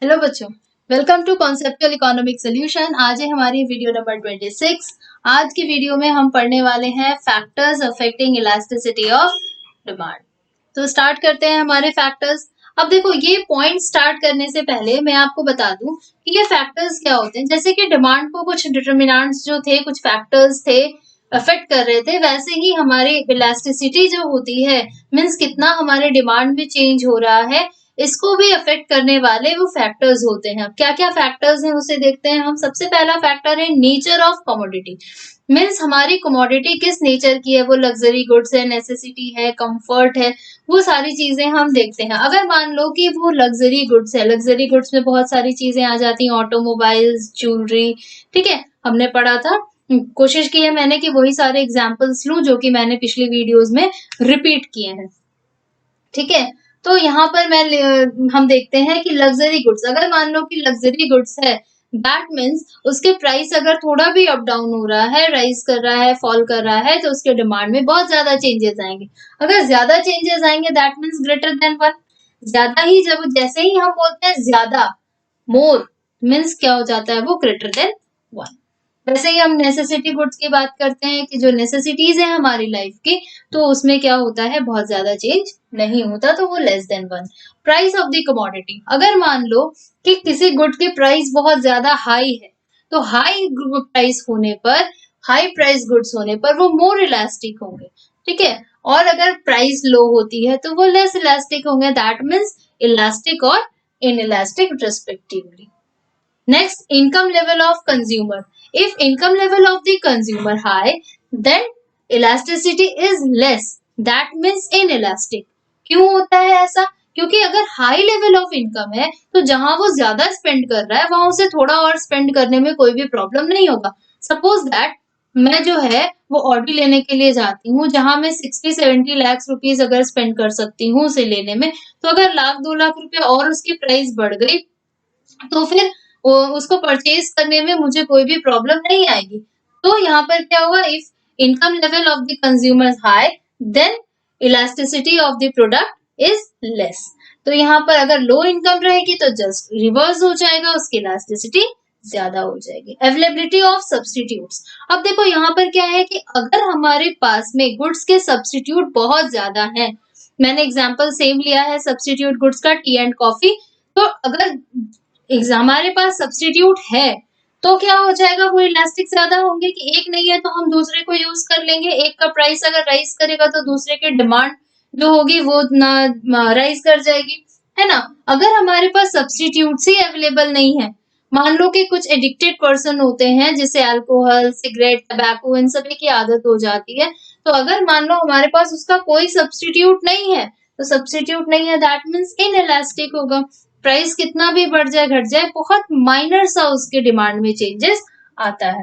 Hello बच्चों, welcome to conceptual economic solution. आज है हमारी वीडियो नंबर 26। आज की वीडियो में हम पढ़ने वाले हैं factors affecting elasticity of demand. तो स्टार्ट करते हैं हमारे फैक्टर्स। अब देखो, ये पॉइंट स्टार्ट करने से पहले मैं आपको बता दूं कि ये फैक्टर्स क्या होते हैं। जैसे कि डिमांड को कुछ डिटर्मिनेंट्स जो थे, कुछ फैक्टर्स थे अफेक्ट कर रहे थे, वैसे ही हमारी इलास्टिसिटी जो होती है, मीन्स कितना हमारे डिमांड में चेंज हो रहा है, इसको भी अफेक्ट करने वाले वो फैक्टर्स होते हैं। क्या क्या फैक्टर्स हैं उसे देखते हैं हम। सबसे पहला फैक्टर है नेचर ऑफ कमोडिटी। मीन्स हमारी कमोडिटी किस नेचर की है, वो लग्जरी गुड्स है, नेसेसिटी है, कंफर्ट है, वो सारी चीजें हम देखते हैं। अगर मान लो कि वो लग्जरी गुड्स है, लग्जरी गुड्स में बहुत सारी चीजें आ जाती हैं, ऑटोमोबाइल्स, ज्वेलरी, ठीक है, हमने पढ़ा था। कोशिश की है मैंने कि वही सारे एग्जाम्पल्स लूं जो कि मैंने पिछली वीडियोस में रिपीट किए हैं, ठीक है। तो यहाँ पर हम देखते हैं कि लग्जरी गुड्स, अगर मान लो कि लग्जरी गुड्स है, दैट मीन्स उसके प्राइस अगर थोड़ा भी अप डाउन हो रहा है, राइज कर रहा है, फॉल कर रहा है, तो उसके डिमांड में बहुत ज्यादा चेंजेस आएंगे। अगर ज्यादा चेंजेस आएंगे, that means greater than one. ज्यादा ही, जब जैसे ही हम बोलते हैं ज्यादा, मोर, मीन्स क्या हो जाता है, वो ग्रेटर देन वन। वैसे ही हम नेसेसिटी गुड्स की बात करते हैं कि जो नेसेसिटीज है हमारी लाइफ की, तो उसमें क्या होता है, बहुत ज्यादा चेंज नहीं होता, तो वो less than one. Price of the commodity, अगर मान लो कि किसी गुड की प्राइस बहुत ज्यादा हाई है, तो हाई प्राइस होने पर, हाई प्राइस गुड्स होने पर वो मोर इलास्टिक होंगे, ठीक है। और अगर प्राइस लो होती है तो वो लेस इलास्टिक होंगे। दैट मीन्स इलास्टिक और inelastic respectively. Next, income level of consumer. If income level of the consumer high, then elasticity is less. That means inelastic. क्यों होता है ऐसा? क्योंकि अगर हाई लेवल ऑफ इनकम है, तो जहां वो ज्यादा स्पेंड कर रहा है, वहां उसे थोड़ा और स्पेंड करने में कोई भी प्रॉब्लम नहीं होगा। सपोज दैट मैं जो है वो ऑडी लेने के लिए जाती हूँ, जहां मैं 60-70 लाख रुपीज अगर स्पेंड कर सकती हूँ उसे लेने में, तो अगर 1,00,000-2,00,000 रुपए और उसकी प्राइस बढ़ गई, तो फिर उसको परचेज करने में मुझे कोई भी प्रॉब्लम नहीं आएगी। तो यहाँ पर क्या होगा, if income level of the consumer high, then elasticity of the product is less. तो यहाँ पर अगर लो इनकम रहेगी तो जस्ट रिवर्स हो जाएगा, उसकी इलास्टिसिटी ज्यादा हो जाएगी। Availability of substitutes. अब देखो यहाँ पर क्या है कि अगर हमारे पास में गुड्स के सब्सटीट्यूट बहुत ज्यादा हैं, मैंने एग्जांपल सेम लिया है सब्सटीट्यूट गुड्स का, टी एंड कॉफी। तो अगर हमारे पास सब्सटीट्यूट है, तो क्या हो जाएगा, वो इलास्टिक ज्यादा होंगे कि एक नहीं है तो हम दूसरे को यूज कर लेंगे। एक का प्राइस अगर राइज करेगा तो दूसरे की डिमांड जो होगी वो ना राइज कर जाएगी, है ना। अगर हमारे पास सब्सटीट्यूट ही अवेलेबल नहीं है, मान लो कि कुछ एडिक्टेड पर्सन होते हैं जिसे अल्कोहल, सिगरेट, टबैको, इन सभी की आदत हो जाती है, तो अगर मान लो हमारे पास उसका कोई सब्सटीट्यूट नहीं है, तो सब्सटीट्यूट नहीं है, दैट मीन्स इनइलास्टिक होगा। प्राइस कितना भी बढ़ जाए घट जाए, बहुत माइनर सा उसके डिमांड में चेंजेस आता है।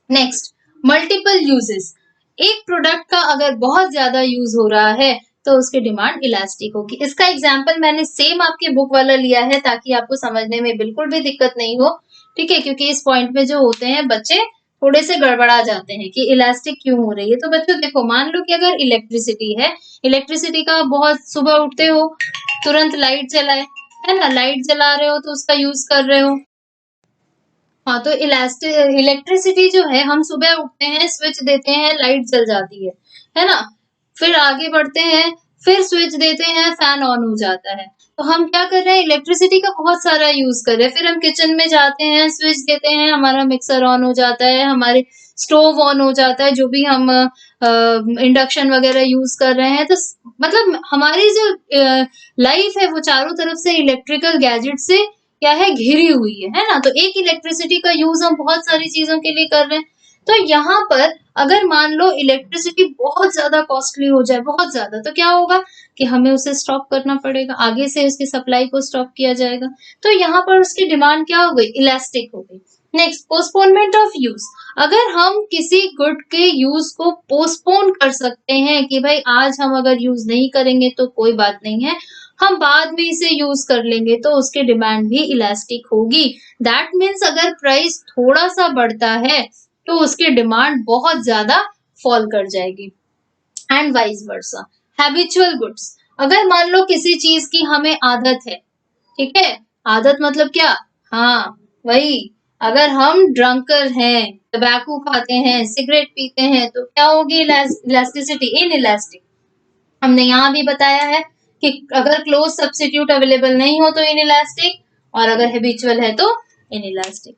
Next, multiple uses. एक प्रोडक्ट का अगर बहुत ज्यादा यूज हो रहा है तो उसकी डिमांड इलास्टिक होगी। इसका एग्जांपल मैंने सेम आपके बुक वाला लिया है ताकि आपको समझने में बिल्कुल भी दिक्कत नहीं हो, ठीक है, क्योंकि इस पॉइंट में जो होते हैं बच्चे थोड़े से गड़बड़ा जाते हैं कि इलास्टिक क्यों हो रही है। तो बच्चों देखो, मान लो कि अगर इलेक्ट्रिसिटी है, इलेक्ट्रिसिटी का बहुत सुबह उठते हो तुरंत लाइट जलाए, है ना, लाइट जला रहे हो तो उसका यूज कर रहे हो। हाँ, तो इलेक्ट्रिसिटी जो है, हम सुबह उठते हैं, स्विच देते हैं, लाइट जल जाती है ना। फिर आगे बढ़ते हैं, फिर स्विच देते हैं, फैन ऑन हो जाता है। तो हम क्या कर रहे हैं, इलेक्ट्रिसिटी का बहुत सारा यूज कर रहे हैं। फिर हम किचन में जाते हैं, स्विच देते हैं, हमारा मिक्सर ऑन हो जाता है, हमारे स्टोव ऑन हो जाता है, जो भी हम इंडक्शन वगैरह यूज कर रहे हैं। तो मतलब हमारी जो लाइफ है वो चारों तरफ से इलेक्ट्रिकल गैजेट से क्या है, घिरी हुई है ना। तो एक इलेक्ट्रिसिटी का यूज हम बहुत सारी चीजों के लिए कर रहे हैं। तो यहाँ पर अगर मान लो इलेक्ट्रिसिटी बहुत ज्यादा कॉस्टली हो जाए, बहुत ज्यादा, तो क्या होगा कि हमें उसे स्टॉप करना पड़ेगा, आगे से उसकी सप्लाई को स्टॉप किया जाएगा। तो यहाँ पर उसकी डिमांड क्या हो गई, इलास्टिक हो गई। Next, postponement of use. अगर हम किसी गुड के यूज को पोस्टपोन कर सकते हैं कि भाई आज हम अगर यूज नहीं करेंगे तो कोई बात नहीं है, हम बाद में इसे यूज कर लेंगे, तो उसकी डिमांड भी इलास्टिक होगी। दैट मीन्स अगर प्राइस थोड़ा सा बढ़ता है तो उसकी डिमांड बहुत ज्यादा फॉल कर जाएगी। And vice versa. Habitual goods, अगर मान लो किसी चीज की हमें आदत है, ठीक है, आदत मतलब क्या? हाँ वही, अगर हम ड्रंकर हैं, टबैको खाते हैं, सिगरेट पीते हैं, तो क्या होगी? Elasticity inelastic. हमने यहाँ भी बताया है कि अगर क्लोज सब्स्टिट्यूट अवेलेबल नहीं हो तो इनइलास्टिक, और अगर हैबिचुअल है तो इनइलास्टिक।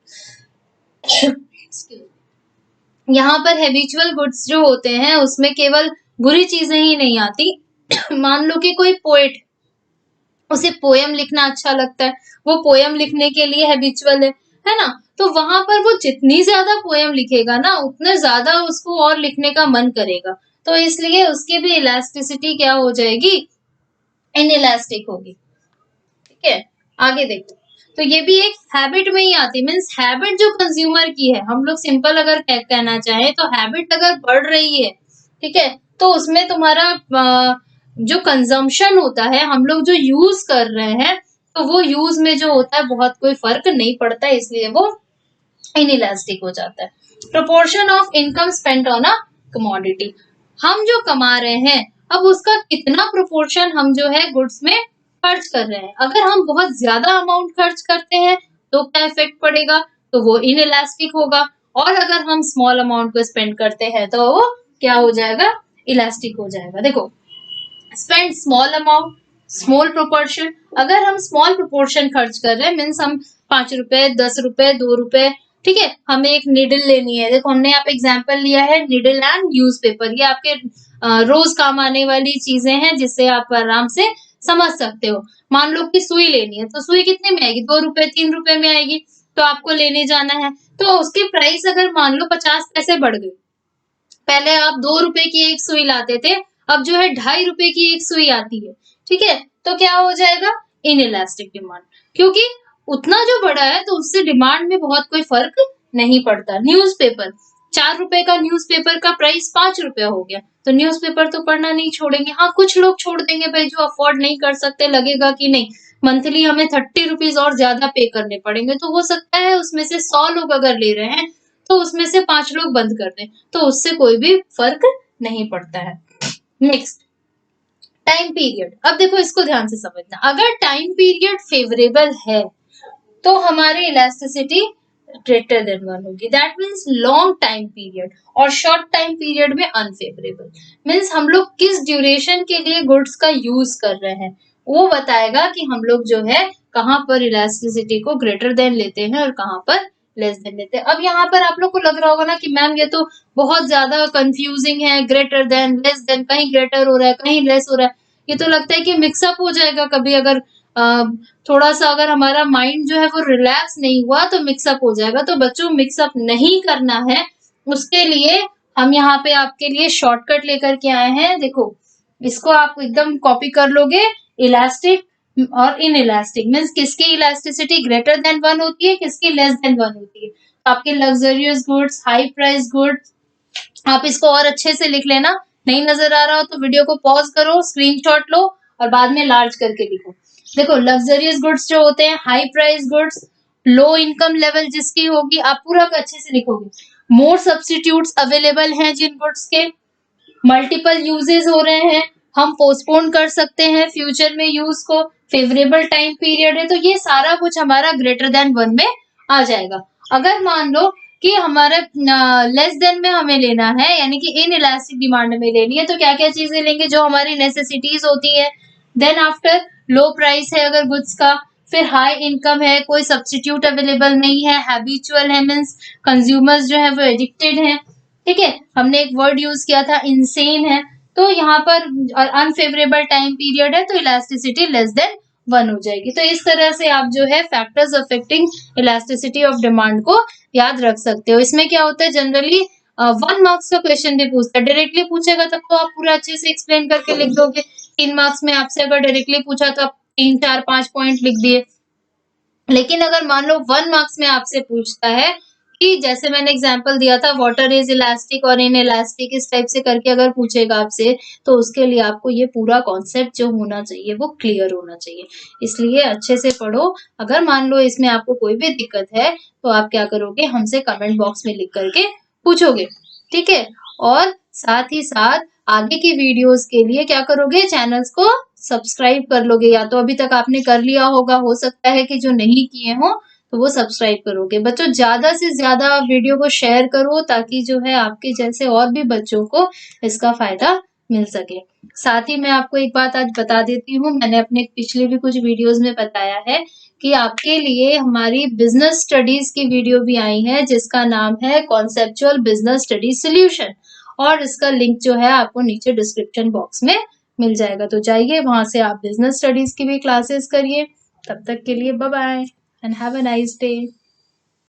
यहाँ पर हैबिचुअल गुड्स जो होते हैं उसमें केवल बुरी चीजें ही नहीं आती। मान लो कि कोई पोएट, उसे पोयम लिखना अच्छा लगता है, वो पोयम लिखने के लिए हैबिचुअल है ना? तो वहां पर वो जितनी ज्यादा पोयम लिखेगा ना, उतना ज्यादा उसको और लिखने का मन करेगा, तो इसलिए उसकी भी इलास्टिसिटी क्या हो जाएगी? इनइलास्टिक होगी। ठीक है, आगे देखो। तो ये भी एक हैबिट में ही आती, मीन्स हैबिट जो कंज्यूमर की है, हम लोग सिंपल अगर कहना चाहें तो हैबिट अगर बढ़ रही है, ठीक है, तो उसमें तुम्हारा जो कंजम्पशन होता है, हम लोग जो यूज कर रहे हैं, तो वो यूज में जो होता है बहुत कोई फर्क नहीं पड़ता है, इसलिए वो इनइलास्टिक हो जाता है। Proportion of income spent on a commodity, हम जो कमा रहे हैं अब उसका कितना प्रोपोर्शन हम जो है गुड्स में खर्च कर रहे हैं। अगर हम बहुत ज्यादा अमाउंट खर्च करते हैं तो क्या इफेक्ट पड़ेगा? तो वो इनइलास्टिक होगा, और अगर हम स्मॉल अमाउंट को स्पेंड करते हैं तो वो क्या हो जाएगा? इलास्टिक हो जाएगा। देखो, spend small amount, small proportion, अगर हम स्मॉल प्रोपोर्शन खर्च कर रहे हैं, मीन्स हम 5 रुपए, 10 रुपए, 2 रुपए, ठीक है, हमें एक नीडल लेनी है। देखो हमने यहाँ पे एग्जाम्पल लिया है नीडल एंड न्यूज़पेपर, ये आपके रोज काम आने वाली चीजें हैं जिससे आप आराम से समझ सकते हो। मान लो कि सुई लेनी है, तो सुई कितने में आएगी? 2 रुपए, 3 रुपए में आएगी, तो आपको लेने जाना है, तो उसकी प्राइस अगर मान लो 50 पैसे बढ़ गई, पहले आप 2 रुपए की एक सुई लाते थे, अब जो है 2.5 रुपए की एक सुई आती है, ठीक है, तो क्या हो जाएगा? इनइलास्टिक डिमांड, क्योंकि उतना जो बढ़ा है तो उससे डिमांड में बहुत कोई फर्क नहीं पड़ता। न्यूज़पेपर, 4 रुपए का न्यूज़पेपर का प्राइस 5 रुपया हो गया, तो न्यूज़पेपर तो पढ़ना नहीं छोड़ेंगे। हाँ, कुछ लोग छोड़ देंगे भाई, जो अफोर्ड नहीं कर सकते, लगेगा कि नहीं मंथली हमें 30 रुपीज और ज्यादा पे करने पड़ेंगे, तो हो सकता है उसमें से 100 लोग अगर ले रहे हैं तो उसमें से 5 लोग बंद कर दें, तो उससे कोई भी फर्क नहीं पड़ता है। Next, time period. अब देखो इसको ध्यान से समझना, अगर टाइम पीरियड फेवरेबल है तो हमारी इलास्टिसिटी ग्रेटर देन 1 होगी, that means long time period, और शॉर्ट टाइम पीरियड में अनफेवरेबल। मीन्स हम लोग किस ड्यूरेशन के लिए गुड्स का यूज कर रहे हैं वो बताएगा कि हम लोग जो है कहाँ पर इलास्टिसिटी को ग्रेटर देन लेते हैं और कहाँ पर लेस देन लेते हैं। अब यहाँ पर आप लोग को लग रहा होगा ना कि मैम ये तो बहुत ज्यादा कंफ्यूजिंग है, ग्रेटर देन, लेस देन, कहीं ग्रेटर हो रहा है कहीं लेस हो रहा है, ये तो लगता है कि मिक्सअप हो जाएगा कभी, अगर थोड़ा सा अगर हमारा माइंड जो है वो रिलैक्स नहीं हुआ तो मिक्सअप हो जाएगा। तो बच्चों, मिक्सअप नहीं करना है, उसके लिए हम यहाँ पे आपके लिए शॉर्टकट लेकर के आए हैं। देखो, इसको आप एकदम कॉपी कर लोगे। इलास्टिक और इन इलास्टिक मीन्स किसकी इलास्टिसिटी ग्रेटर देन 1 होती है, किसकी लेस देन 1 होती है। आपके luxurious goods, high price goods, आप इसको और अच्छे से लिख लेना। नहीं नजर आ रहा हो तो वीडियो को पॉज करो, स्क्रीनशॉट लो और बाद में लार्ज करके लिखो। देखो, लग्जरियस गुड्स जो होते हैं, high price goods, low income level जिसकी होगी, आप पूरा अच्छे से लिखोगे। मोर सब्स्टिट्यूट्स अवेलेबल हैं जिन गुड्स के, मल्टीपल यूजेस हो रहे हैं, हम पोस्टपोन कर सकते हैं फ्यूचर में यूज को, फेवरेबल टाइम पीरियड है, तो ये सारा कुछ हमारा ग्रेटर देन 1 में आ जाएगा। अगर मान लो कि हमारा लेस देन में हमें लेना है, यानी कि इन इलास्टिक डिमांड में लेनी है, तो क्या क्या चीजें लेंगे? जो हमारी नेसेसिटीज होती है, देन आफ्टर लो प्राइस है अगर गुड्स का, फिर हाई इनकम है, कोई सब्स्टिट्यूट अवेलेबल नहीं है, हैबिचुअल है मीन्स कंज्यूमर्स जो है वो एडिक्टेड है, ठीक है, हमने एक वर्ड यूज किया था इनसेन है, तो यहाँ पर अनफेवरेबल टाइम पीरियड है तो इलास्टिसिटी लेस देन 1 हो जाएगी। तो इस तरह से आप जो है factors affecting elasticity of demand को याद रख सकते हो। इसमें क्या होता है, जनरली 1 मार्क्स का क्वेश्चन भी पूछता है, डायरेक्टली पूछेगा तब तो आप पूरा अच्छे से एक्सप्लेन करके लिख दोगे। 3 मार्क्स में आपसे अगर डायरेक्टली पूछा तो आप 3, 4, 5 पॉइंट लिख दिए। लेकिन अगर मान लो 1 मार्क्स में आपसे पूछता है कि जैसे मैंने एग्जांपल दिया था, वाटर इज इलास्टिक और इन इलास्टिक, इस टाइप से करके अगर पूछेगा आपसे, तो उसके लिए आपको ये पूरा कॉन्सेप्ट जो होना चाहिए वो क्लियर होना चाहिए। इसलिए अच्छे से पढ़ो। अगर मान लो इसमें आपको कोई भी दिक्कत है तो आप क्या करोगे, हमसे कमेंट बॉक्स में लिख करके पूछोगे, ठीक है। और साथ ही साथ आगे की वीडियोस के लिए क्या करोगे, चैनल्स को सब्सक्राइब कर लोगे, या तो अभी तक आपने कर लिया होगा, हो सकता है कि जो नहीं किए हो तो वो सब्सक्राइब करोगे। बच्चों ज्यादा से ज्यादा वीडियो को शेयर करो ताकि जो है आपके जैसे और भी बच्चों को इसका फायदा मिल सके। साथ ही मैं आपको एक बात आज बता देती हूँ, मैंने अपने पिछले भी कुछ वीडियोस में बताया है कि आपके लिए हमारी बिजनेस स्टडीज की वीडियो भी आई है जिसका नाम है कॉन्सेप्चुअल बिजनेस स्टडीज सोल्यूशन, और इसका लिंक जो है आपको नीचे डिस्क्रिप्शन बॉक्स में मिल जाएगा। तो जाइए वहां से आप बिजनेस स्टडीज की भी क्लासेस करिए। तब तक के लिए bye bye and have a nice day.